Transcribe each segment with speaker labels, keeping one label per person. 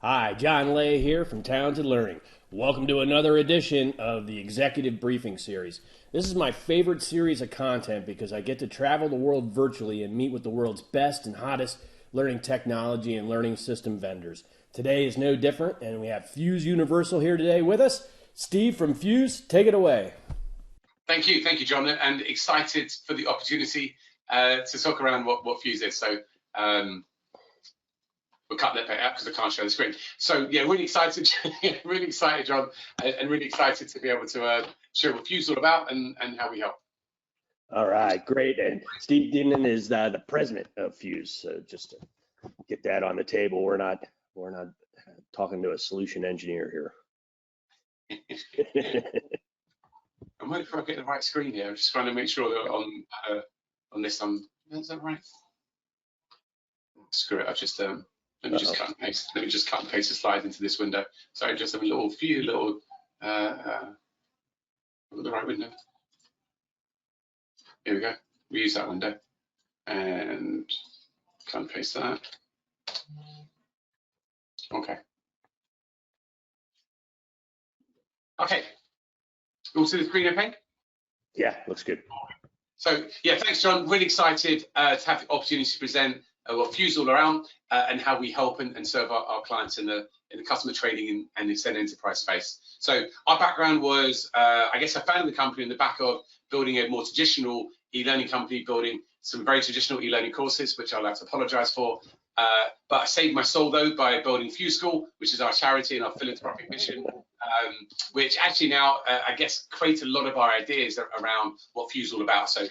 Speaker 1: Hi, John Lay here from Talented Learning. Welcome to another edition of the Executive Briefing Series. This is my favorite series of content because I get to travel the world virtually and meet with the world's best and hottest learning technology and learning system vendors. Today is no different, and we have Fuse Universal here today with us. Steve from Fuse, take it away.
Speaker 2: Thank you, John, and excited for the opportunity to talk around what Fuse is. So we'll cut that bit out because I can't show the screen. So yeah, really excited, really excited, John, and really excited to be able to share what Fuse is all about and how we help.
Speaker 1: All right, great. And Steve Dinnan is the president of Fuse. So just to get that on the table, we're not talking to a solution engineer here.
Speaker 2: I'm waiting for I get the right screen here. I'm just trying to make sure that on this is that right? Screw it. I've just let me just cut and paste. Let me just cut and paste the slides into this window. Sorry, just a few little the right window. Here we go. We use that window and cut and paste that. Okay. Okay. You all see the screen okay?
Speaker 1: Yeah, looks good.
Speaker 2: So yeah, thanks, John. Really excited to have the opportunity to present what Fuse is all around and how we help and serve our clients in the customer trading and extended enterprise space. So our background was, I guess I founded the company in the back of building a more traditional e-learning company, building some very traditional e-learning courses, which I'd like to apologize for. But I saved my soul though by building Fuse School, which is our charity and our philanthropic mission, which actually now, I guess, create a lot of our ideas around what Fuse is all about. So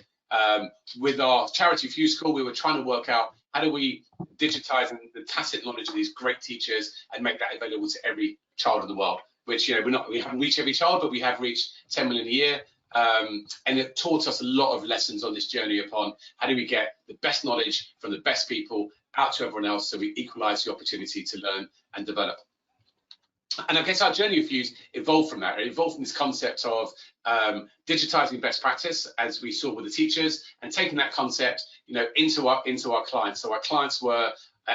Speaker 2: with our charity Fuse School, we were trying to work out how do we digitize the tacit knowledge of these great teachers and make that available to every child in the world, which, you know, we haven't reached every child, but we have reached 10 million a year. And it taught us a lot of lessons on this journey upon how do we get the best knowledge from the best people out to everyone else so we equalize the opportunity to learn and develop. And I guess our journey of Fuse evolved from that. It evolved from this concept of digitizing best practice, as we saw with the teachers, and taking that concept, you know, into our clients. So our clients were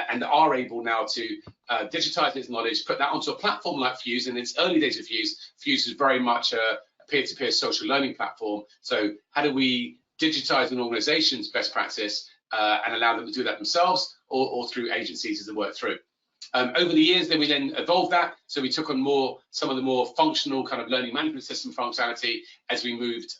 Speaker 2: and are able now to digitize this knowledge, put that onto a platform like Fuse. And in its early days of Fuse, Fuse was very much a peer-to-peer social learning platform. So how do we digitize an organization's best practice and allow them to do that themselves or through agencies as they work through? Over the years, we then evolved that. So we took on some of the more functional kind of learning management system functionality as we moved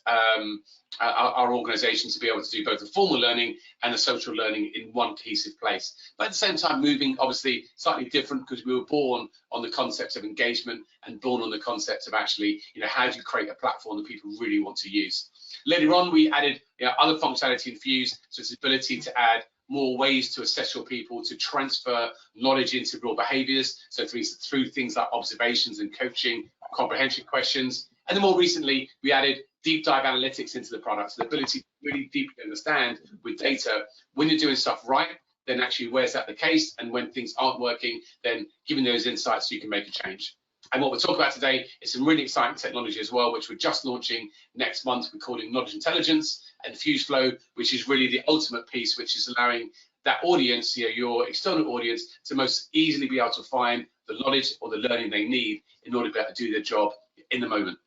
Speaker 2: our organization to be able to do both the formal learning and the social learning in one cohesive place. But at the same time, moving obviously slightly different because we were born on the concept of engagement and born on the concept of actually, you know, how do you create a platform that people really want to use? Later on, we added, you know, other functionality in Fuse, so its ability to add more ways to assess your people, to transfer knowledge into real behaviors, so through things like observations and coaching, comprehension questions. And then more recently, we added deep dive analytics into the product, so the ability to really deeply understand with data when you're doing stuff right, then actually where's that the case, and when things aren't working, then giving those insights so you can make a change. And what we'll talk about today is some really exciting technology as well, which we're just launching next month. We're calling Knowledge Intelligence and Fuse Flow, which is really the ultimate piece, which is allowing that audience, you know, your external audience, to most easily be able to find the knowledge or the learning they need in order to be able to do their job in the moment.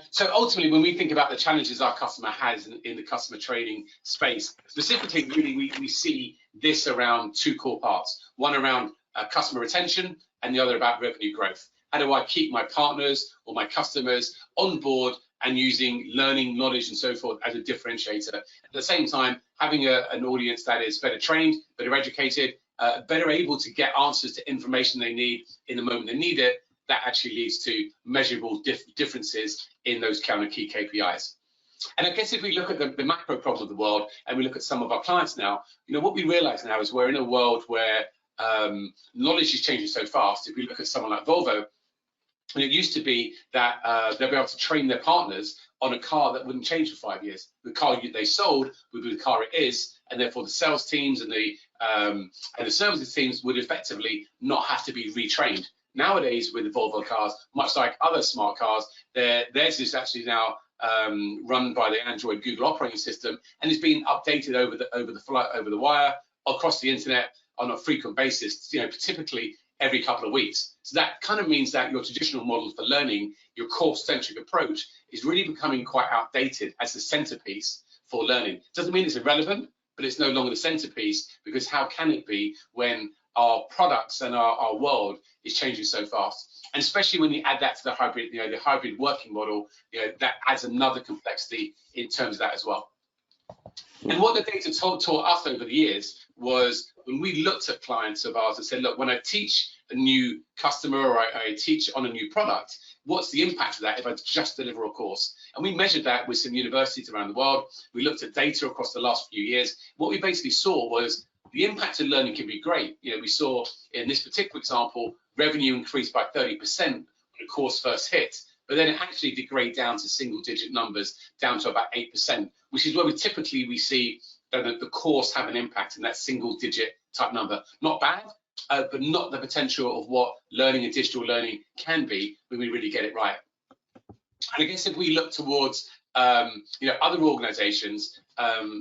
Speaker 2: So ultimately, when we think about the challenges our customer has in the customer trading space, specifically, really, we see this around two core parts. One around customer retention and the other about revenue growth. How do I keep my partners or my customers on board and using learning, knowledge, and so forth as a differentiator? At the same time, having an audience that is better trained, better educated, better able to get answers to information they need in the moment they need it, that actually leads to measurable differences in those kind of key KPIs. And I guess if we look at the macro problem of the world and we look at some of our clients now, you know, what we realize now is we're in a world where knowledge is changing so fast. If we look at someone like Volvo, and it used to be that they'll be able to train their partners on a car that wouldn't change for 5 years. The car they sold would be the car it is, and therefore the sales teams and the services teams would effectively not have to be retrained. Nowadays, with the Volvo cars, much like other smart cars, theirs is actually now run by the Android Google operating system, and it's being updated over the wire across the internet on a frequent basis. You know, typically every couple of weeks. So that kind of means that your traditional model for learning, your course-centric approach, is really becoming quite outdated as the centerpiece for learning. Doesn't mean it's irrelevant, but it's no longer the centerpiece, because how can it be when our products and our world is changing so fast? And especially when you add that to the hybrid, the hybrid working model, that adds another complexity in terms of that as well. And what the data taught us over the years was, when we looked at clients of ours and said, look, when I teach a new customer or I teach on a new product, what's the impact of that if I just deliver a course? And we measured that with some universities around the world. We looked at data across the last few years. What we basically saw was the impact of learning can be great. We saw in this particular example, revenue increased by 30% when the course first hit, but then it actually degrade down to single-digit numbers, down to about 8%, which is where we typically see that the course have an impact in that single-digit type number. Not bad, but not the potential of what learning and digital learning can be when we really get it right. And I guess if we look towards other organizations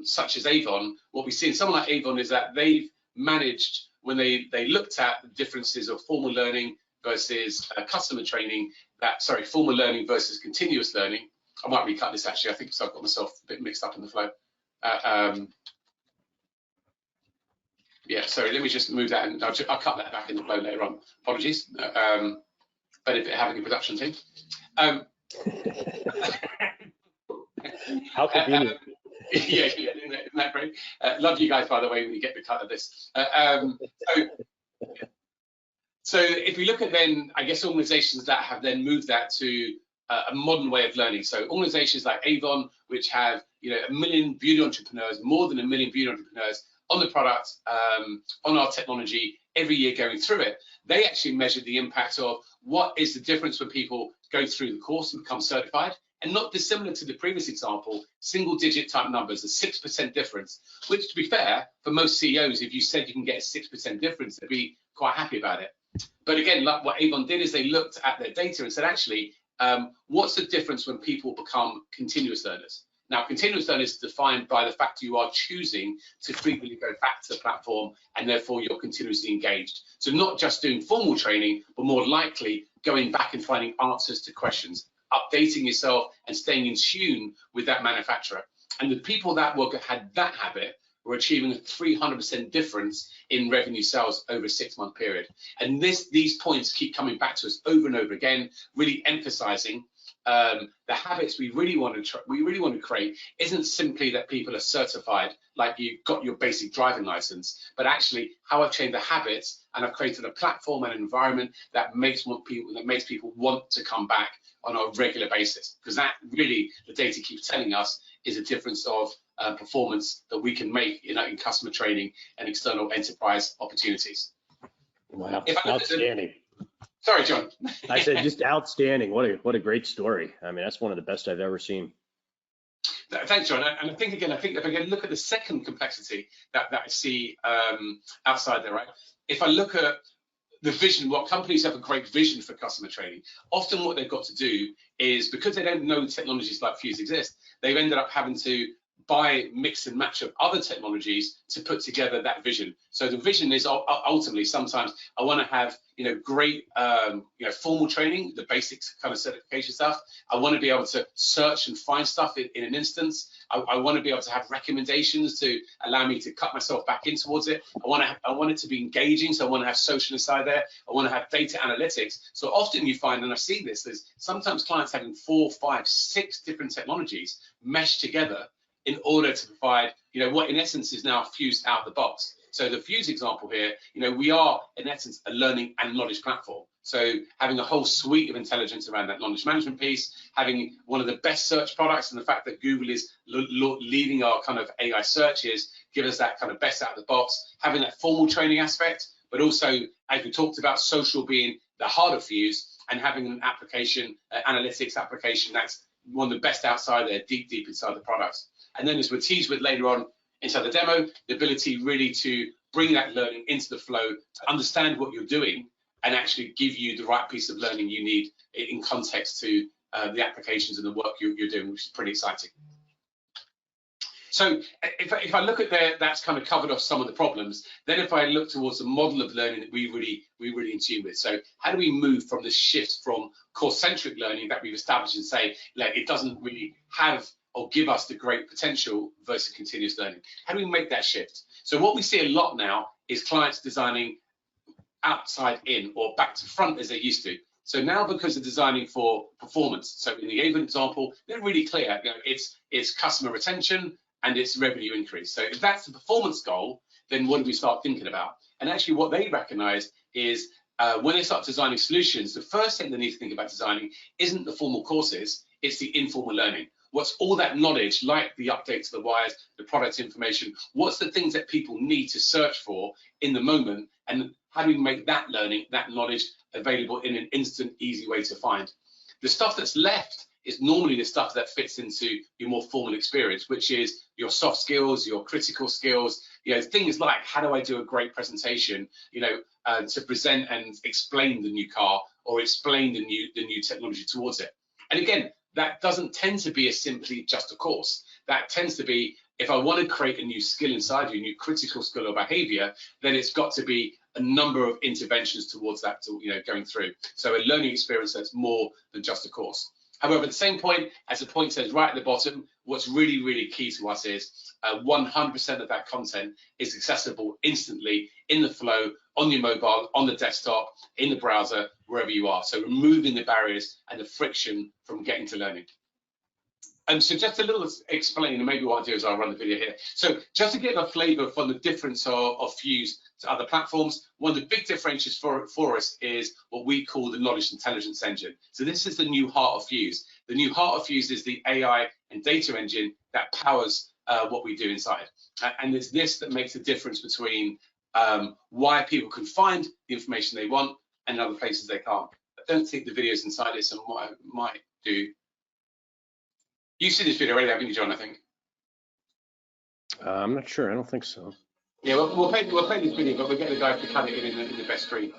Speaker 2: such as Avon, what we see in someone like Avon is that they've managed, when they looked at the differences of formal learning versus customer training, formal learning versus continuous learning. I might recut this actually, I think so I've got myself a bit mixed up in the flow. Yeah, sorry, let me just move that, and I'll cut that back in the flow later on. Apologies. Benefit of having a production team.
Speaker 1: How convenient.
Speaker 2: Yeah, isn't that great? Love you guys, by the way, when you get the cut of this. So if we look at then, I guess, organizations that have then moved that to a modern way of learning. So organizations like Avon, which have 1 million beauty entrepreneurs, more than 1 million beauty entrepreneurs on the product, on our technology every year going through it, they actually measured the impact of what is the difference when people go through the course and become certified. And not dissimilar to the previous example, single-digit type numbers, a 6% difference, which, to be fair, for most CEOs, if you said you can get a 6% difference, they'd be quite happy about it. But again, like what Avon did is they looked at their data and said, actually, what's the difference when people become continuous learners? Now, continuous learners is defined by the fact you are choosing to frequently go back to the platform, and therefore you're continuously engaged. So not just doing formal training, but more likely going back and finding answers to questions, updating yourself and staying in tune with that manufacturer. And the people that had that habit were achieving a 300% difference in revenue sales over a 6-month period. And these points keep coming back to us over and over again, really emphasizing the habits we really want to create isn't simply that people are certified, like you got your basic driving license, but actually how I've changed the habits and I've created a platform and an environment that makes people want to come back on a regular basis, because that really, the data keeps telling us, is a difference of performance that we can make in customer training and external enterprise opportunities.
Speaker 1: Wow, outstanding.
Speaker 2: Sorry, John.
Speaker 1: I said just outstanding. What a great story. I mean, that's one of the best I've ever seen.
Speaker 2: Thanks, John. And I think if I can look at the second complexity that I see outside there, right? If I look at the vision, what companies have a great vision for customer training, often what they've got to do is, because they don't know technologies like Fuse exist, they've ended up having to buy, mix and match of other technologies to put together that vision. So the vision is ultimately, sometimes I want to have great formal training, the basics kind of certification stuff. I want to be able to search and find stuff in an instance. I want to be able to have recommendations to allow me to cut myself back in towards it. I want it to be engaging, so I want to have social inside there. I want to have data analytics. So often you find, and I see this, there's sometimes clients having 4, 5, 6 different technologies meshed together in order to provide, what in essence is now Fuse out of the box. So the Fuse example here, we are in essence a learning and knowledge platform. So having a whole suite of intelligence around that knowledge management piece, having one of the best search products, and the fact that Google is leading our kind of AI searches, give us that kind of best out of the box, having that formal training aspect, but also, as we talked about, social being the heart of Fuse, and having an application, analytics application that's one of the best outside there, deep inside the products. And then, as we'll tease with later on inside the demo, the ability really to bring that learning into the flow, to understand what you're doing, and actually give you the right piece of learning you need in context to the applications and the work you're doing, which is pretty exciting. So if I look at there, that's kind of covered off some of the problems. Then if I look towards the model of learning that we really in tune with. So how do we move from this shift from course-centric learning that we've established and say, like, it doesn't really have or give us the great potential versus continuous learning? How do we make that shift? So what we see a lot now is clients designing outside in or back to front as they used to. So now, because they're designing for performance, so in the Avon example, they're really clear. You know, it's customer retention and it's revenue increase. So if that's the performance goal, then what do we start thinking about? And actually, what they recognise is when they start designing solutions, the first thing they need to think about designing isn't the formal courses; it's the informal learning. What's all that knowledge, like the updates to the wires, the product information? What's the things that people need to search for in the moment, and how do we make that learning, that knowledge available in an instant, easy way to find? The stuff that's left is normally the stuff that fits into your more formal experience, which is your soft skills, your critical skills, you know, things like how do I do a great presentation, you know, to present and explain the new car or explain the new technology towards it. And again, that doesn't tend to be as simply just a course. That tends to be, if I want to create a new skill inside you, a new critical skill or behavior, then it's got to be a number of interventions towards that, you know, going through. So a learning experience that's more than just a course. However, at the same point, as the point says right at the bottom, what's really, really key to us is 100% of that content is accessible instantly in the flow, on your mobile, on the desktop, in the browser, wherever you are. So removing the barriers and the friction from getting to learning. So just a little explain, and maybe what I'll do is I'll run the video here. So just to get a flavour for the difference of Fuse to other platforms, one of the big differentiators for us is what we call the knowledge intelligence engine. So this is the new heart of Fuse. The new heart of Fuse is the AI and data engine that powers what we do inside. And it's this that makes the difference between why people can find the information they want and other places they can't. I don't think the video's inside this, and what I might do. You've seen this video already, haven't you, John, I think?
Speaker 1: I'm not sure. I don't think so.
Speaker 2: Yeah, we'll play this video, but we'll get the guys to cut it in the best screen.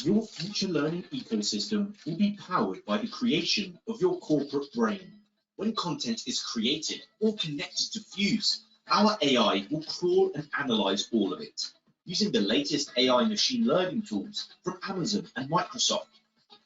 Speaker 3: Your future learning ecosystem will be powered by the creation of your corporate brain. When content is created or connected to Fuse, our AI will crawl and analyze all of it, using the latest AI machine learning tools from Amazon and Microsoft,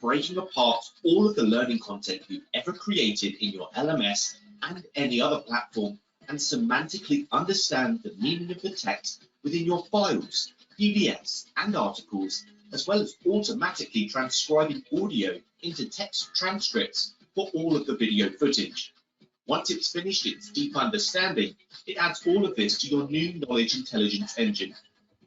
Speaker 3: breaking apart all of the learning content you've ever created in your LMS and any other platform, and semantically understand the meaning of the text within your files, PDFs, and articles, as well as automatically transcribing audio into text transcripts for all of the video footage. Once it's finished its deep understanding, it adds all of this to your new knowledge intelligence engine,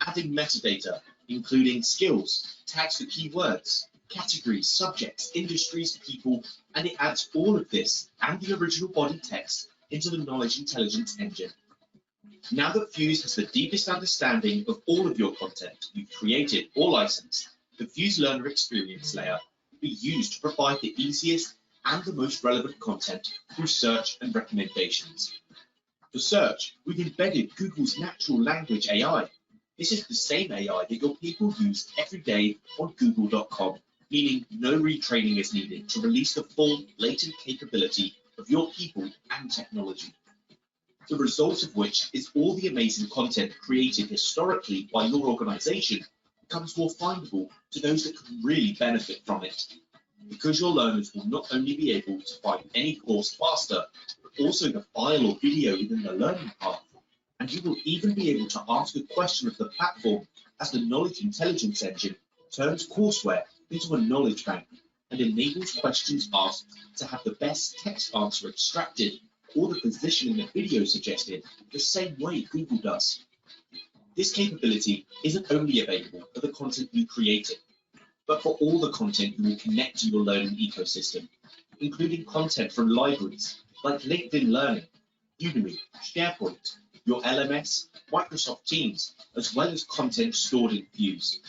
Speaker 3: adding metadata, including skills, tags for keywords, categories, subjects, industries, people, and it adds all of this and the original body text into the knowledge intelligence engine. Now that Fuse has the deepest understanding of all of your content you've created or licensed, the Fuse Learner Experience layer will be used to provide the easiest and the most relevant content through search and recommendations. For search, we've embedded Google's natural language AI. This is the same AI that your people use every day on google.com, meaning no retraining is needed to release the full latent capability of your people and technology. The result of which is all the amazing content created historically by your organization becomes more findable to those that can really benefit from it. Because your learners will not only be able to find any course faster, but also the file or video within the learning path. And you will even be able to ask a question of the platform as the knowledge intelligence engine turns courseware into a knowledge bank and enables questions asked to have the best text answer extracted or the position in the video suggested the same way Google does. This capability isn't only available for the content you created, but for all the content you will connect to your learning ecosystem, including content from libraries like LinkedIn Learning, Udemy, SharePoint, your LMS, Microsoft Teams, as well as content stored in Fuse.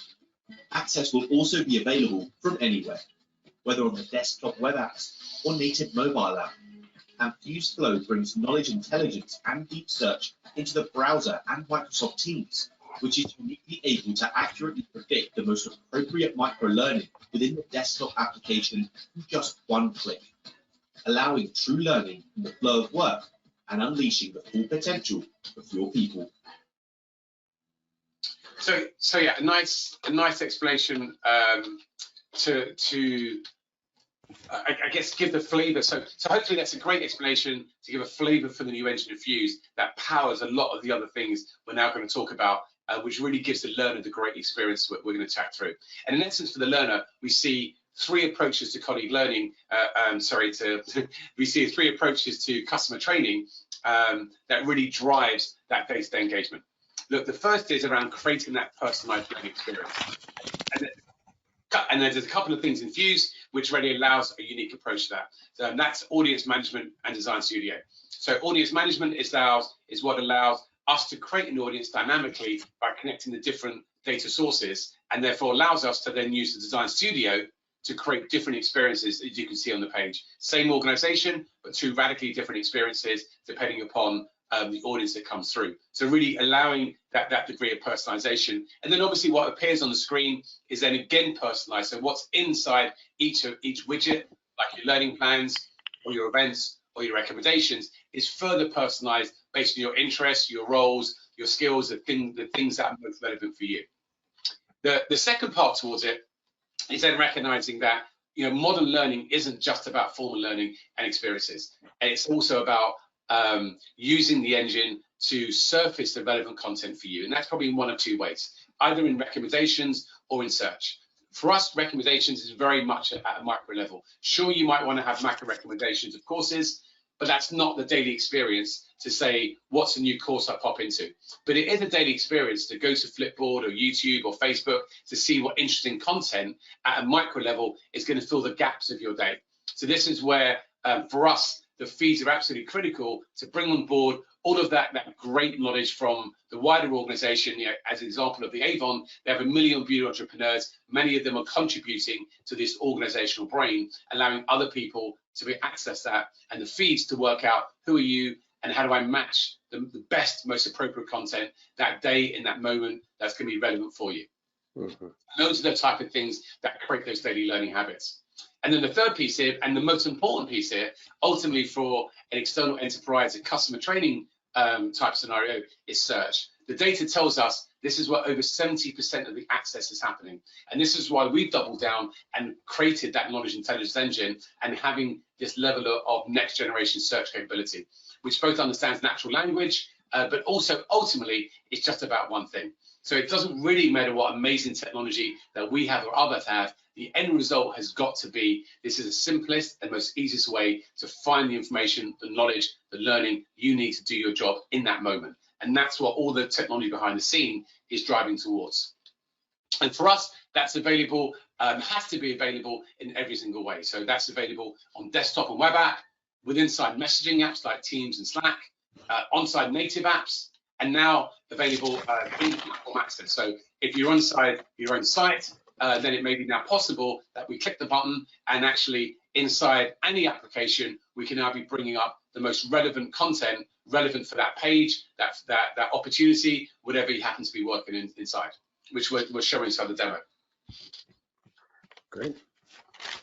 Speaker 3: Access will also be available from anywhere, whether on the desktop web apps or native mobile app. And Fuse Flow brings knowledge intelligence and deep search into the browser and Microsoft Teams, which is uniquely able to accurately predict the most appropriate micro-learning within the desktop application in just one click. allowing true learning in the flow of work and unleashing the full potential of your people.
Speaker 2: So yeah, a nice explanation to I guess give the flavour. So hopefully that's a great explanation to give a flavour for the new engine of Fuse that powers a lot of the other things we're now going to talk about, which really gives the learner the great experience we're going to chat through. And in essence, for the learner, we see three approaches to colleague learning. We see three approaches to customer training that really drives that day-to-day engagement. Look, the first is around creating that personalised learning experience. And there's a couple of things in Fuse which really allows a unique approach to that. So that's audience management and design studio. So audience management is what allows us to create an audience dynamically by connecting the different data sources, and therefore allows us to then use the design studio to create different experiences, as you can see on the page. Same organization, but two radically different experiences depending upon the audience that comes through. So really allowing that degree of personalization. And then obviously what appears on the screen is then again personalized. So what's inside each widget, like your learning plans or your events or your recommendations, is further personalized based on your interests, your roles, your skills, the things that are most relevant for you. The second part towards it is then recognizing that modern learning isn't just about formal learning and experiences. And it's also about using the engine to surface the relevant content for you. And that's probably in one of two ways, either in recommendations or in search. For us, recommendations is very much at a micro level. Sure, you might want to have macro recommendations of courses, but that's not the daily experience to say, what's a new course I pop into? But it is a daily experience to go to Flipboard or YouTube or Facebook to see what interesting content at a micro level is going to fill the gaps of your day. So this is where, for us, the feeds are absolutely critical to bring on board all of that great knowledge from the wider organization. As an example of the Avon, they have 1 million beauty entrepreneurs. Many of them are contributing to this organizational brain, allowing other people to access that, and the feeds to work out who are you and how do I match the best, most appropriate content that day in that moment that's going to be relevant for you. Mm-hmm. Those are the type of things that create those daily learning habits. And then the third piece here, and the most important piece here, ultimately for an external enterprise, a customer training type scenario, is search. The data tells us this is where over 70% of the access is happening. And this is why we've doubled down and created that knowledge intelligence engine and having this level of next generation search capability, which both understands natural language, but also ultimately it's just about one thing. So it doesn't really matter what amazing technology that we have or others have. The end result has got to be, this is the simplest and most easiest way to find the information, the knowledge, the learning you need to do your job in that moment. And that's what all the technology behind the scene is driving towards. And for us, that's available, has to be available in every single way. So that's available on desktop and web app, with inside messaging apps like Teams and Slack, on-site native apps, and now available in platform access. So if you're inside your own site, then it may be now possible that we click the button and actually inside any application, we can now be bringing up the most relevant content, relevant for that page, that opportunity, whatever you happen to be working inside, which we're showing inside the demo.
Speaker 1: Great.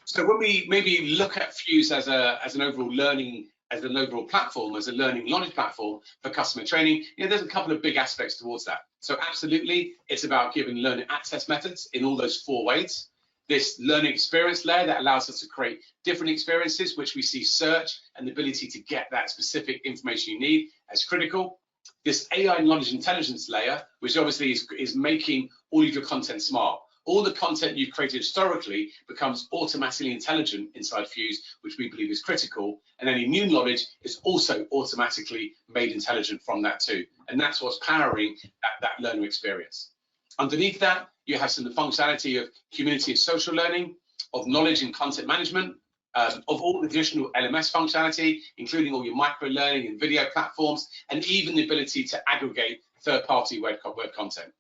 Speaker 2: So when we maybe look at Fuse as an overall learning, as an overall platform, as a learning knowledge platform for customer training, there's a couple of big aspects towards that. So absolutely, it's about giving learning access methods in all those 4 ways. This learning experience layer that allows us to create different experiences, which we see search and the ability to get that specific information you need as critical. This AI knowledge intelligence layer, which obviously is making all of your content smart. All the content you've created historically becomes automatically intelligent inside Fuse, which we believe is critical. And any new knowledge is also automatically made intelligent from that too. And that's what's powering that learner experience. Underneath that, you have some of the functionality of community and social learning, of knowledge and content management, of all the additional LMS functionality, including all your micro learning and video platforms, and even the ability to aggregate third-party web content.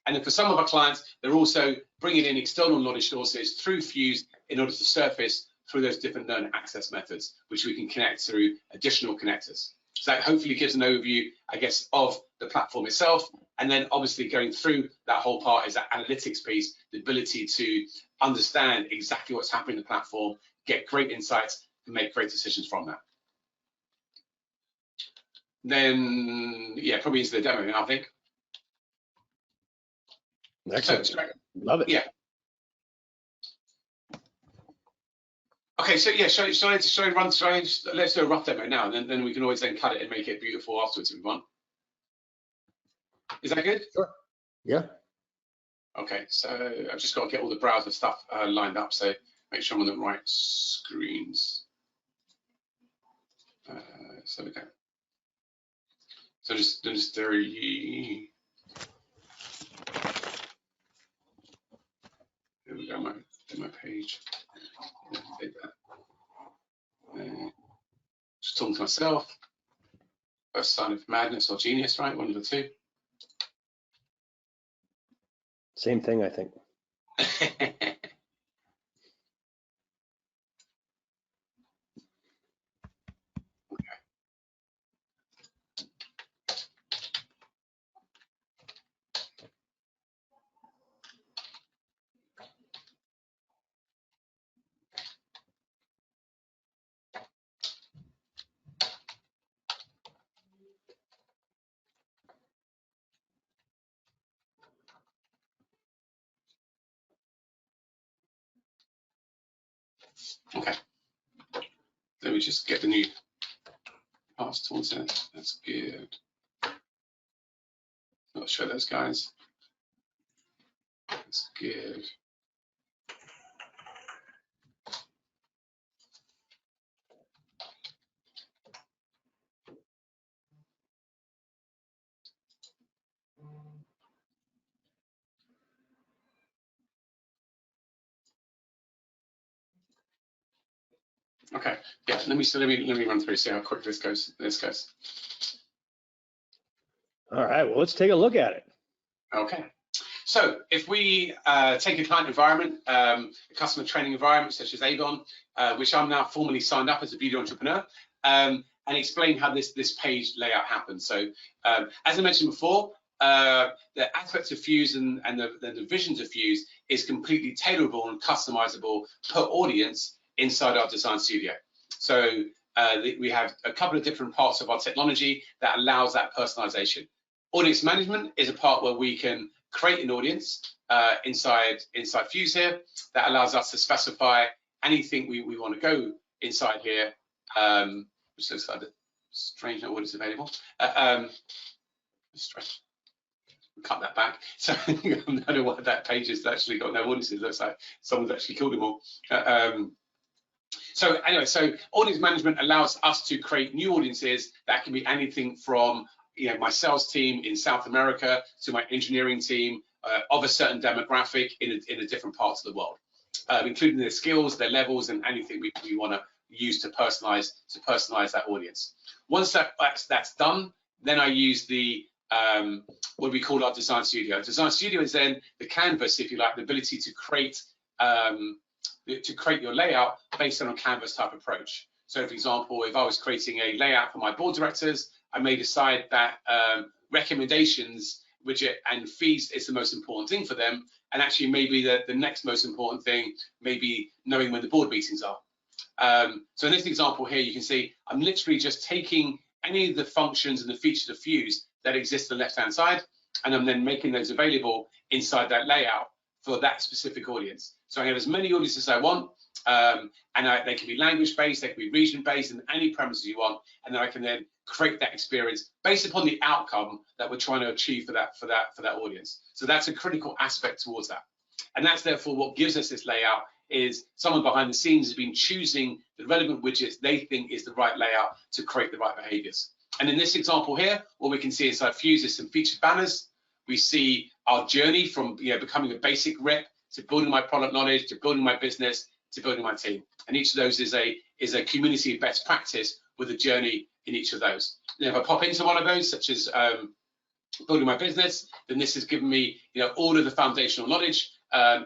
Speaker 2: And then for some of our clients, they're also bringing in external knowledge sources through Fuse in order to surface through those different learner access methods, which we can connect through additional connectors. So that hopefully gives an overview, I guess, of the platform itself. And then obviously going through that whole part is that analytics piece, the ability to understand exactly what's happening in the platform, get great insights, and make great decisions from that. Then, yeah, probably into the demo now, I think.
Speaker 1: Excellent.
Speaker 2: So,
Speaker 1: love it.
Speaker 2: Yeah. Okay, so yeah, let's do a rough demo now, and then we can always then cut it and make it beautiful afterwards if we want. Is that good?
Speaker 1: Sure. Yeah.
Speaker 2: Okay, so I've just got to get all the browser stuff lined up, so make sure I'm on the right screens. So we go. So just there. Here we go. My page. Take that. Just talking to myself. First sign of madness or genius, right? One of the two.
Speaker 1: Same thing, I think.
Speaker 2: Okay. Let me just get the new pass towards it. That's good. Not sure those guys. That's good. Okay, yeah. Let me run through, see how quick this goes.
Speaker 1: All right. Well, let's take a look at it.
Speaker 2: Okay. So if we take a client environment, a customer training environment such as Avon, which I'm now formally signed up as a beauty entrepreneur, and explain how this page layout happens. So as I mentioned before, the aspects of Fuse and the visions of Fuse is completely tailorable and customizable per audience inside our design studio. So we have a couple of different parts of our technology that allows that personalization. Audience management is a part where we can create an audience inside Fuse here that allows us to specify anything we want to go inside here, which looks like a strange no audience available. Cut that back. So I don't know what that page has actually got no audiences. It looks like someone's actually killed them all. So anyway, so audience management allows us to create new audiences that can be anything from my sales team in South America to my engineering team of a certain demographic in a different parts of the world, including their skills, their levels, and anything we want to use to personalize that audience. Once that's done, then I use the what we call our design studio. Design studio is then the canvas, if you like, the ability to create your layout based on a canvas type approach. So for example, if I was creating a layout for my board directors, I may decide that recommendations widget and fees is the most important thing for them, and actually maybe the next most important thing may be knowing when the board meetings are. So in this example here, you can see I'm literally just taking any of the functions and the features of Fuse that exist on the left-hand side, and I'm then making those available inside that layout for that specific audience. So I have as many audiences as I want, and they can be language-based, they can be region-based, and any parameters you want, and then I can then create that experience based upon the outcome that we're trying to achieve for that audience. So that's a critical aspect towards that, and that's therefore what gives us this layout. Is someone behind the scenes has been choosing the relevant widgets they think is the right layout to create the right behaviors. And in this example here, what we can see inside Fuse is some featured banners. We see our journey from becoming a basic rep to building my product knowledge, to building my business, to building my team. And each of those is a community of best practice with a journey in each of those. And if I pop into one of those, such as building my business, then this has given me all of the foundational knowledge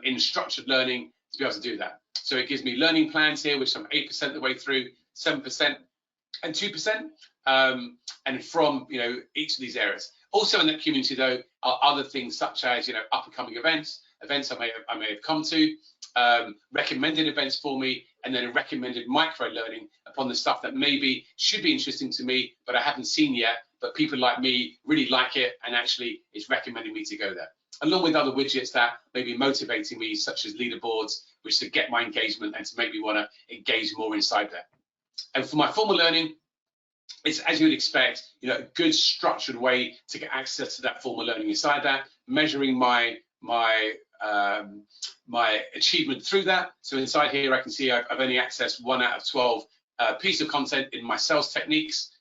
Speaker 2: in structured learning to be able to do that. So it gives me learning plans here, which I'm 8% of the way through, 7% and 2%, and from each of these areas. Also in that community though are other things such as up and coming events, events I may have come to, recommended events for me, and then recommended micro learning upon the stuff that maybe should be interesting to me, but I haven't seen yet, but people like me really like it, and actually it's recommending me to go there. Along with other widgets that may be motivating me, such as leaderboards, which to get my engagement and to make me want to engage more inside there. And for my formal learning, it's, as you would expect, a good structured way to get access to that formal learning inside that, measuring my achievement through that. So inside here, I can see I've only accessed 1 out of 12 piece of content in my sales techniques.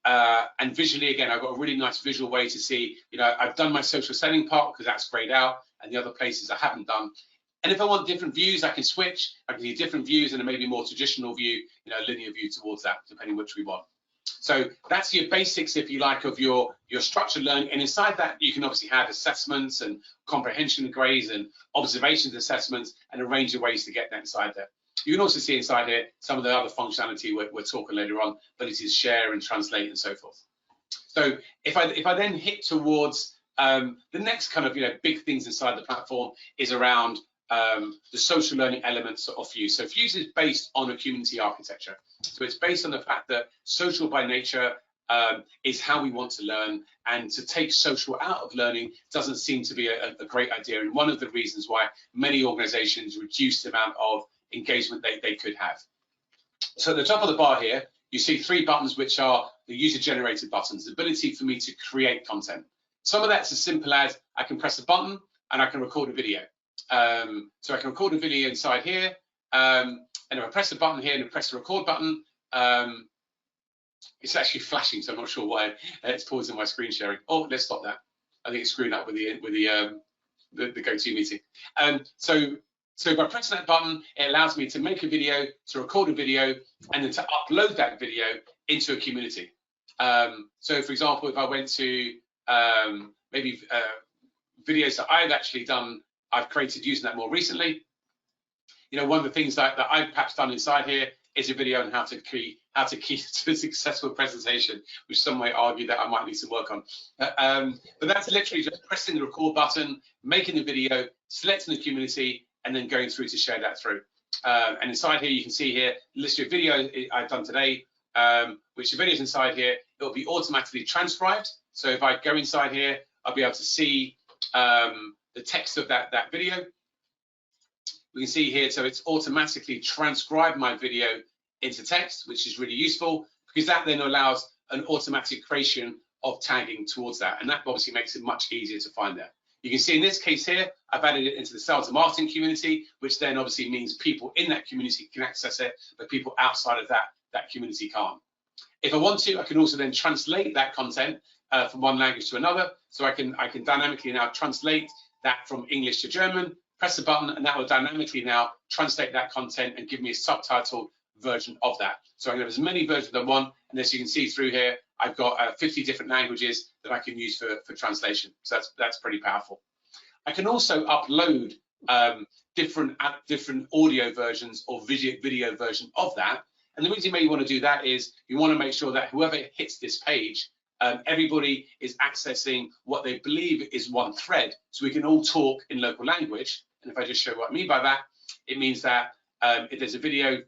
Speaker 2: And visually, again, I've got a really nice visual way to see, I've done my social selling part because that's grayed out, and the other places I haven't done. And if I want different views, I can switch. I can see different views and a maybe more traditional view, a linear view towards that, depending which we want. So that's your basics, if you like, of your structured learning. And inside that, you can obviously have assessments and comprehension grades and observations assessments and a range of ways to get that inside there. You can also see inside here some of the other functionality we're talking later on, but it is share and translate and so forth. So if I then hit towards the next kind of big things inside the platform is around the social learning elements of Fuse. So Fuse is based on a community architecture. So it's based on the fact that social by nature is how we want to learn, and to take social out of learning doesn't seem to be a great idea. And one of the reasons why many organizations reduce the amount of engagement they could have. So at the top of the bar here, you see 3 buttons, which are the user-generated buttons, the ability for me to create content. Some of that's as simple as I can press a button and I can record a video. So I can record a video inside here, and if I press the button here and press the record button, it's actually flashing, so I'm not sure why it's pausing my screen sharing. Oh, let's stop that. I think it's screwing up with the GoToMeeting. So by pressing that button, it allows me to make a video, to record a video, and then to upload that video into a community. So for example, if I went to maybe videos that I've actually done, I've created using that more recently. One of the things that I've perhaps done inside here is a video on how to keep to a successful presentation, which some may argue that I might need some work on. But that's literally just pressing the record button, making the video, selecting the community, and then going through to share that through. And inside here, you can see here a list of videos I've done today, which the videos inside here, it will be automatically transcribed. So if I go inside here, I'll be able to see the text of that video. We can see here, so it's automatically transcribed my video into text, which is really useful because that then allows an automatic creation of tagging towards that. And that obviously makes it much easier to find that. You can see in this case here, I've added it into the sales and marketing community, which then obviously means people in that community can access it, but people outside of that community can't. If I want to, I can also then translate that content from one language to another. So I can dynamically now translate that from English to German, press the button, and that will dynamically now translate that content and give me a subtitled version of that. So I can have as many versions as I want, and as you can see through here, I've got 50 different languages that I can use for translation. So that's pretty powerful. I can also upload different audio versions or video version of that. And the reason you may want to do that is you want to make sure that whoever hits this page, everybody is accessing what they believe is one thread, so we can all talk in local language. And if I just show what I mean by that, it means that if there's a video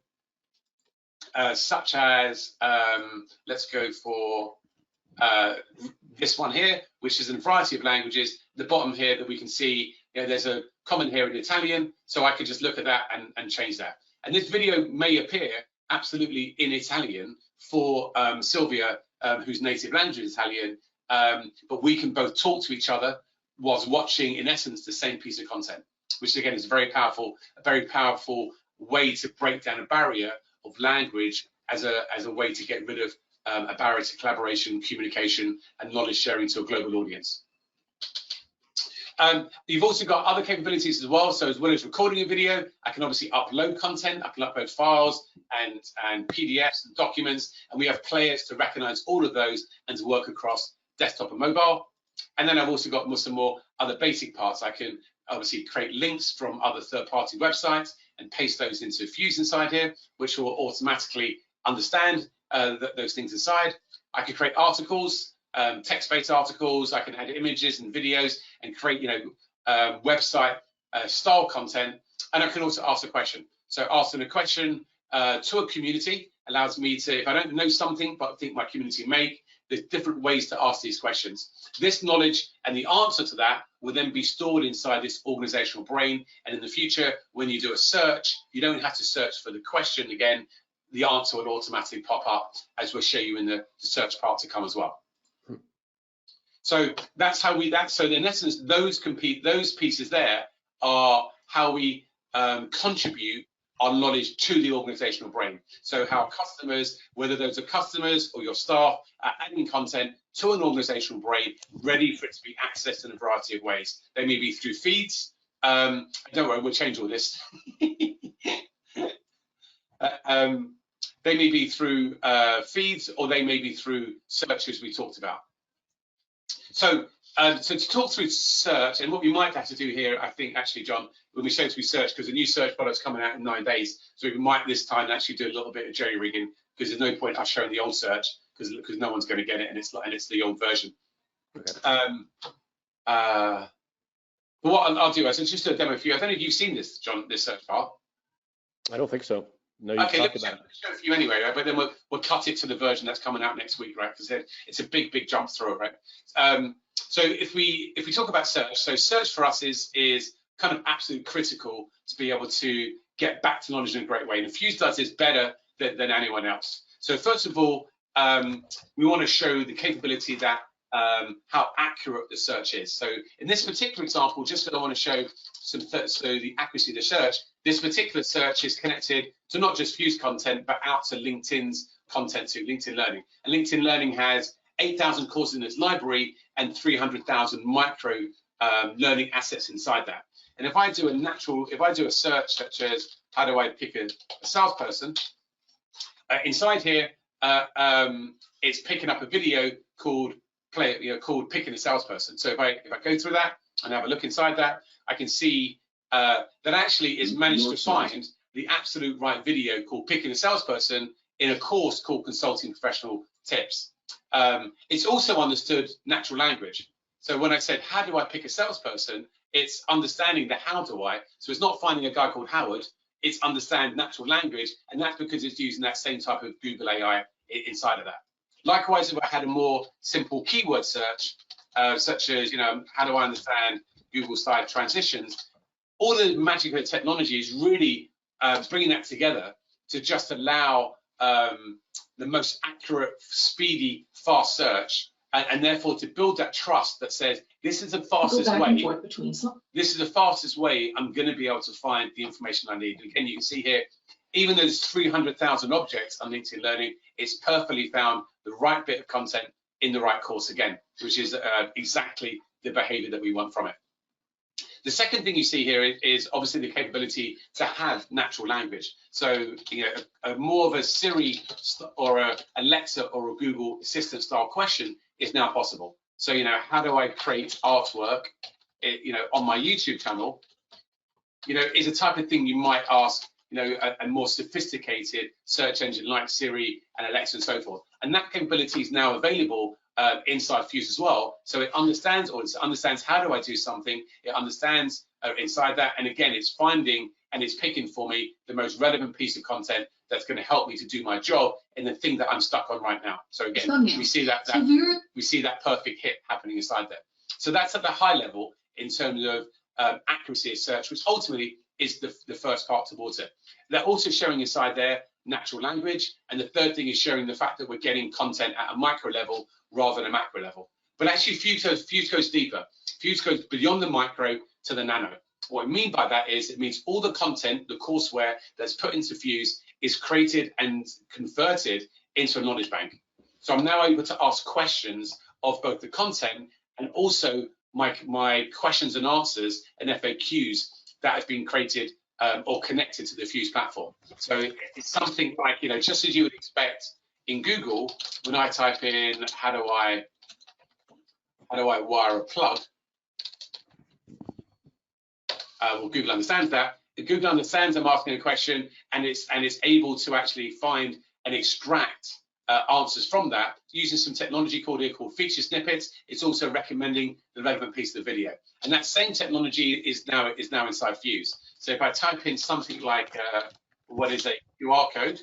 Speaker 2: such as, let's go for this one here, which is in a variety of languages, the bottom here that we can see, there's a comment here in Italian, so I could just look at that and change that. And this video may appear absolutely in Italian for Sylvia, whose native language is Italian, but we can both talk to each other whilst watching, in essence, the same piece of content, which again is a very powerful way to break down a barrier of language as a way to get rid of a barrier to collaboration, communication, and knowledge sharing to a global audience. You've also got other capabilities as well. So as well as recording a video, I can obviously upload content. I can upload files and PDFs and documents, and we have players to recognize all of those and to work across desktop and mobile. And then I've also got some more other basic parts. I can obviously create links from other third-party websites and paste those into Fuse inside here, which will automatically understand those things inside. I can create articles, text-based articles. I can add images and videos and create, website style content, and I can also ask a question. So asking a question to a community allows me to, if I don't know something but I think my community may, there's different ways to ask these questions. This knowledge and the answer to that will then be stored inside this organizational brain, and in the future when you do a search, you don't have to search for the question again. The answer will automatically pop up, as we'll show you in the search part to come as well. So that's how so in essence, those pieces there are how we contribute our knowledge to the organizational brain. So how customers, whether those are customers or your staff, are adding content to an organizational brain, ready for it to be accessed in a variety of ways. They may be through feeds. Don't worry, we'll change all this. They may be through feeds, or they may be through searches we talked about. So, so to talk through search, and what we might have to do here, I think actually, John, when we show through search, because the new search product's coming out in 9 days, so we might this time actually do a little bit of jerry rigging, because there's no point us showing the old search, because no one's going to get it, and it's the old version. Okay. But what I'll do is just do a demo for you. I don't know if you've seen this, John, this search bar.
Speaker 1: I don't think so. No, you
Speaker 2: okay,
Speaker 1: talked
Speaker 2: let me
Speaker 1: about it.
Speaker 2: show it for you anyway, right? But then we'll cut it to the version that's coming out next week, right? Because it's a big jump through, right? So if we talk about search, so search for us is kind of absolutely critical to be able to get back to knowledge in a great way. And Fuse does this better than anyone else. So first of all, we want to show the capability that how accurate the search is. So in this particular example, just because I want to show so the accuracy of the search, this particular search is connected to not just Fuse content, but out to LinkedIn's content too, LinkedIn Learning. And LinkedIn Learning has 8,000 courses in its library and 300,000 micro learning assets inside that. And if I do a search such as how do I pick a salesperson, inside here, it's picking up a video called picking a salesperson. So if I go through that and have a look inside that, I can see that actually it's managed to find the absolute right video called Picking a Salesperson in a course called Consulting Professional Tips. It's also understood natural language. So when I said, how do I pick a salesperson? It's understanding the how do I. So it's not finding a guy called Howard, it's understand natural language, and that's because it's using that same type of Google AI inside of that. Likewise, if I had a more simple keyword search, such as, how do I understand Google style transitions, all the magic of the technology is really bringing that together to just allow the most accurate, speedy, fast search, and therefore to build that trust that says, this is the fastest way. This is the fastest way I'm going to be able to find the information I need. And again, you can see here, even though there's 300,000 objects on LinkedIn Learning, it's perfectly found the right bit of content in the right course again, which is exactly the behavior that we want from it. The second thing you see here is obviously the capability to have natural language. So, more of a Siri or a Alexa or a Google Assistant style question is now possible. So, how do I create artwork, on my YouTube channel, is a type of thing you might ask, a more sophisticated search engine like Siri and Alexa and so forth. And that capability is now available inside Fuse as well. So it understands how do I do something. It understands inside that. And again, it's finding and it's picking for me the most relevant piece of content that's going to help me to do my job in the thing that I'm stuck on right now. So again, we see that perfect hit happening inside there. So that's at the high level in terms of accuracy of search, which ultimately is the first part towards it. They're also showing inside there natural language, and the third thing is showing the fact that we're getting content at a micro level rather than a macro level. But actually Fuse goes deeper. Fuse goes beyond the micro to the nano. What I mean by that is it means all the content, the courseware that's put into Fuse is created and converted into a knowledge bank. So I'm now able to ask questions of both the content and also my questions and answers and FAQs that have been created or connected to the Fuse platform. So it's something like, just as you would expect in Google, when I type in how do I wire a plug, well, Google understands that. Google understands I'm asking a question, and it's able to actually find and extract answers from that using some technology called feature snippets. It's also recommending the relevant piece of the video, and that same technology is now inside Fuse. So if I type in something like what is a QR code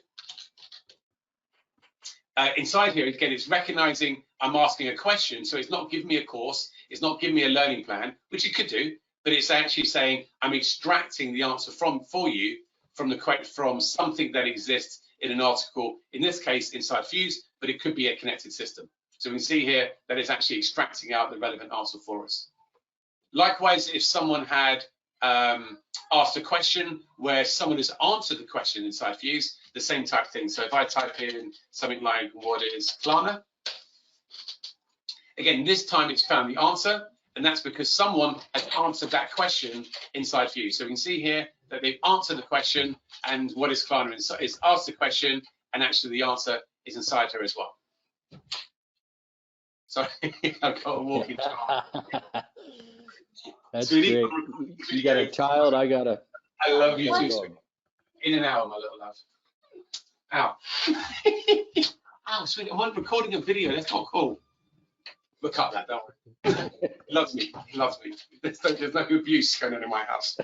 Speaker 2: inside here, again, it's recognizing I'm asking a question, so it's not giving me a course, it's not giving me a learning plan, which it could do, but it's actually saying I'm extracting the answer for you from something that exists in an article, in this case inside Fuse, but it could be a connected system. So we can see here that it's actually extracting out the relevant answer for us. Likewise, if someone had asked a question where someone has answered the question inside Fuse, the same type of thing. So if I type in something like, what is Klarna? Again, this time it's found the answer, and that's because someone has answered that question inside Fuse. So we can see here that they've answered the question, and what is Klarna is asked the question, and actually the answer is inside her as well. Sorry, I've got a walking child.
Speaker 1: That's great. You got a child, I got a...
Speaker 2: I love you too, sweet. In and out, my little love. Ow. Ow, sweet. I'm recording a video. That's not cool. We'll cut that, don't worry. Loves me. Loves me. There's no abuse going on in my house.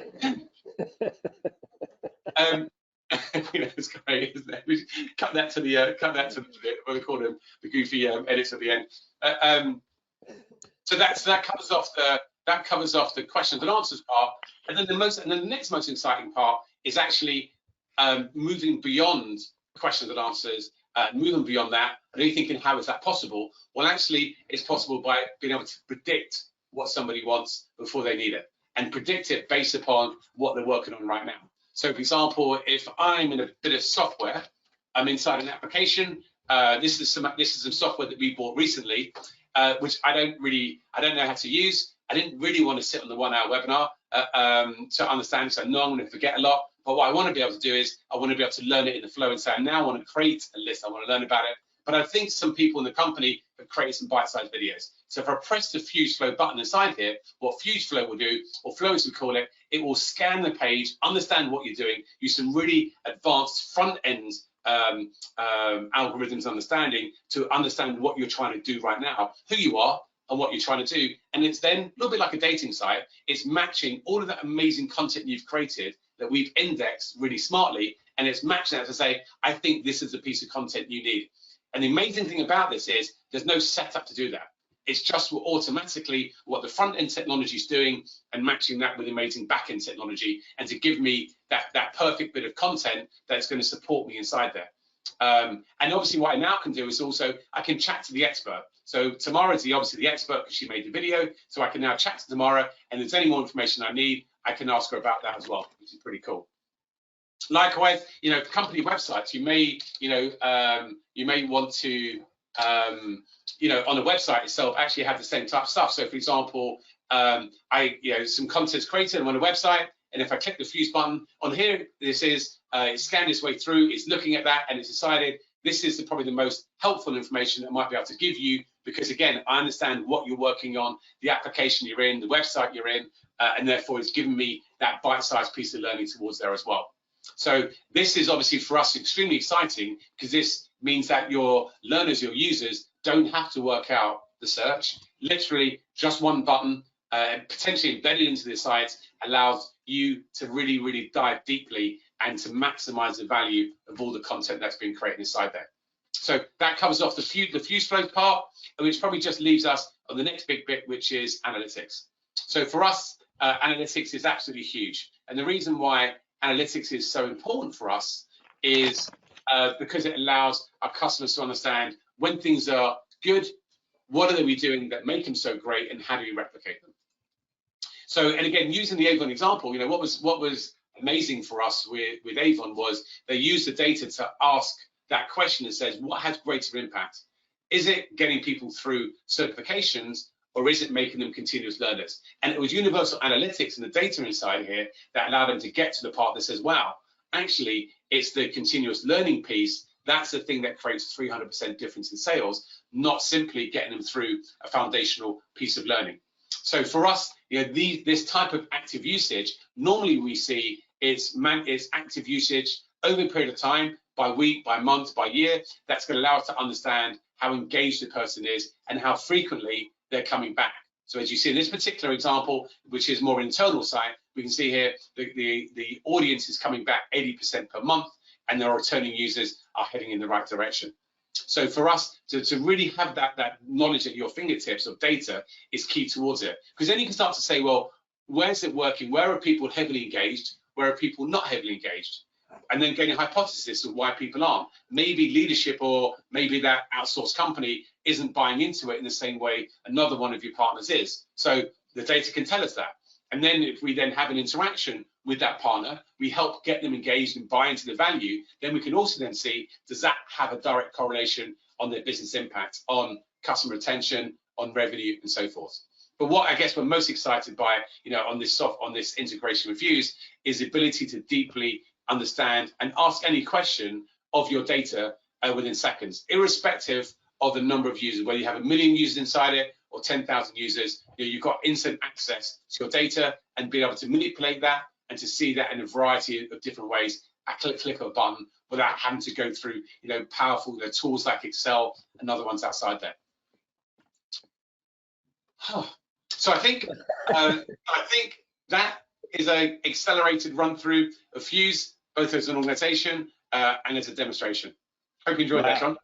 Speaker 2: It's great, isn't it? We cut that to the bit. We'll call them the goofy edits at the end. So that covers off the questions and answers part, and then the next most exciting part is actually moving beyond questions and answers, moving beyond that. And you're thinking, how is that possible? Well, actually, it's possible by being able to predict what somebody wants before they need it, and predict it based upon what they're working on right now. So, for example, if I'm in a bit of software, I'm inside an application. This is some software that we bought recently, which I don't know how to use. I didn't really want to sit on the 1 hour webinar to understand, so I know I'm going to forget a lot. But what I want to be able to do is I want to be able to learn it in the flow and say, I now want to create a list, I want to learn about it. But I think some people in the company have created some bite-sized videos. So if I press the Fuse Flow button inside here, what Fuse Flow will do, or Flow as we call it, it will scan the page, understand what you're doing, use some really advanced front-end algorithms understanding to understand what you're trying to do right now, who you are, and what you're trying to do. And it's then a little bit like a dating site. It's matching all of that amazing content you've created that we've indexed really smartly, and it's matching that to say, I think this is the piece of content you need. And the amazing thing about this is there's no setup to do that. It's just automatically what the front end technology is doing and matching that with amazing back end technology, and to give me that perfect bit of content that's going to support me inside there. And obviously what I now can do is also I can chat to the expert. So Tamara is obviously the expert because she made the video, so I can now chat to Tamara, and if there's any more information I need, I can ask her about that as well, which is pretty cool. Likewise, company websites, you may want to, on the website itself, actually have the same type of stuff. So, for example, some content's created on a website, and if I click the Fuse button on here, this is it's scanned its way through, it's looking at that, and it's decided this is probably the most helpful information that I might be able to give you, because again, I understand what you're working on, the application you're in, the website you're in, and therefore it's given me that bite-sized piece of learning towards there as well. So this is obviously for us extremely exciting, because this means that your learners, your users, don't have to work out the search. Literally just one button, potentially embedded into the site, allows you to really, really dive deeply and to maximize the value of all the content that's been created inside there. So that covers off the Fuse Flow part, which probably just leaves us on the next big bit, which is analytics. So for us, analytics is absolutely huge. And the reason why analytics is so important for us is because it allows our customers to understand when things are good, what are we doing that make them so great, and how do we replicate them? So, and again, using the Avon example, what was amazing for us with Avon was they used the data to ask that question that says, what has greater impact? Is it getting people through certifications, or is it making them continuous learners? And it was universal analytics and the data inside here that allowed them to get to the part that says, wow, actually, it's the continuous learning piece. That's the thing that creates 300% difference in sales, not simply getting them through a foundational piece of learning. So for us, this type of active usage, normally we see it's active usage over a period of time, by week, by month, by year. That's going to allow us to understand how engaged the person is and how frequently they're coming back. So as you see in this particular example, which is more internal site, we can see here the audience is coming back 80% per month, and their returning users are heading in the right direction. So for us to really have that knowledge at your fingertips of data is key towards it, because then you can start to say, well, where's it working? Where are people heavily engaged? Where are people not heavily engaged? And then getting a hypothesis of why people aren't. Maybe leadership or maybe that outsourced company isn't buying into it in the same way another one of your partners is. So the data can tell us that. And then if we then have an interaction with that partner, we help get them engaged and buy into the value, then we can also then see, does that have a direct correlation on their business impact, on customer retention, on revenue, and so forth. But what I guess we're most excited by, on this integration with Fuse, is the ability to deeply understand and ask any question of your data within seconds, irrespective of the number of users, whether you have 1 million users inside it or 10,000 users. You've got instant access to your data and being able to manipulate that and to see that in a variety of different ways at click of a button without having to go through powerful tools like Excel and other ones outside there. So I think that is an accelerated run through of Fuse, both as an organization and as a demonstration. Hope you enjoyed that, John.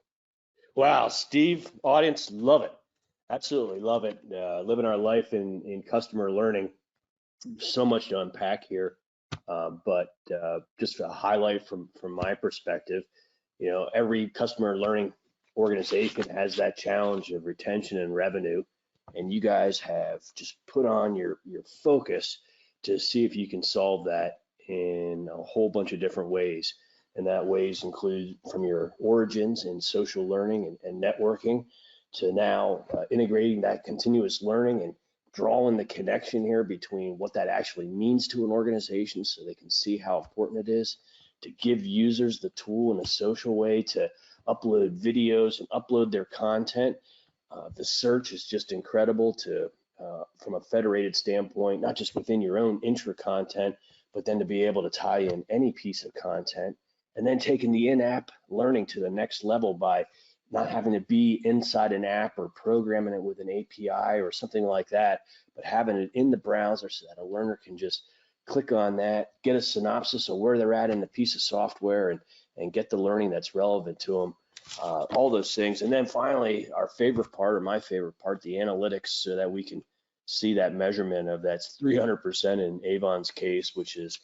Speaker 1: Wow, Steve, audience, love it. Absolutely love it. Living our life in customer learning. So much to unpack here, but just a highlight from my perspective, every customer learning organization has that challenge of retention and revenue, and you guys have just put on your focus to see if you can solve that in a whole bunch of different ways. And that ways include from your origins in social learning and networking to now integrating that continuous learning and drawing the connection here between what that actually means to an organization so they can see how important it is to give users the tool in a social way to upload videos and upload their content. The search is just incredible from a federated standpoint, not just within your own intra content, but then to be able to tie in any piece of content, and then taking the in-app learning to the next level by not having to be inside an app or programming it with an API or something like that, but having it in the browser so that a learner can just click on that, get a synopsis of where they're at in the piece of software and get the learning that's relevant to them, all those things. And then finally, our favorite part, or my favorite part, the analytics, so that we can see that measurement of that's 300% in Avon's case, which is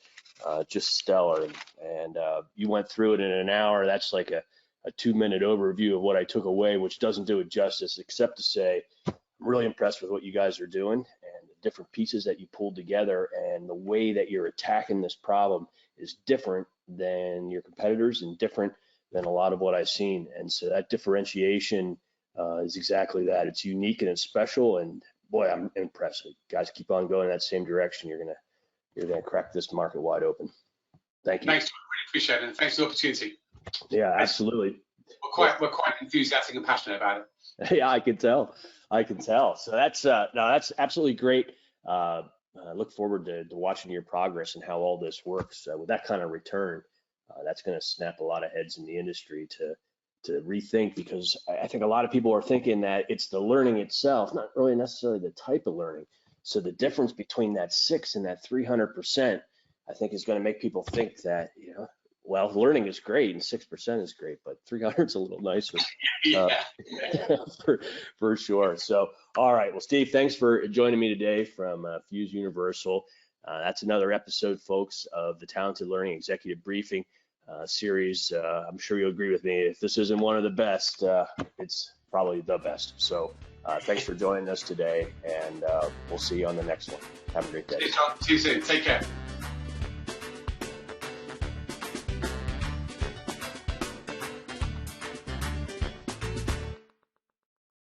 Speaker 1: just stellar. And you went through it in an hour. That's like a 2-minute overview of what I took away, which doesn't do it justice, except to say I'm really impressed with what you guys are doing and the different pieces that you pulled together, and the way that you're attacking this problem is different than your competitors and different than a lot of what I've seen. And so that differentiation is exactly that. It's unique and it's special, and boy, I'm impressed. Guys, keep on going in that same direction. You're gonna crack this market wide open. Thank you.
Speaker 2: Thanks, really appreciate it, and thanks for the opportunity.
Speaker 1: Yeah, absolutely.
Speaker 2: We're quite enthusiastic and passionate about it.
Speaker 1: Yeah, I can tell. So that's that's absolutely great. I look forward to watching your progress and how all this works with that kind of return. That's going to snap a lot of heads in the industry to rethink, because I think a lot of people are thinking that it's the learning itself, not really necessarily the type of learning. So the difference between that 6 and that 300%, I think, is going to make people think that, well, learning is great and 6% is great, but 300 is a little nicer. For sure. So, all right. Well, Steve, thanks for joining me today from Fuse Universal. That's another episode, folks, of the Talented Learning Executive Briefing series. I'm sure you'll agree with me. If this isn't one of the best, it's probably the best. So thanks for joining us today, and we'll see you on the next one. Have a great day.
Speaker 2: See you soon. Take care.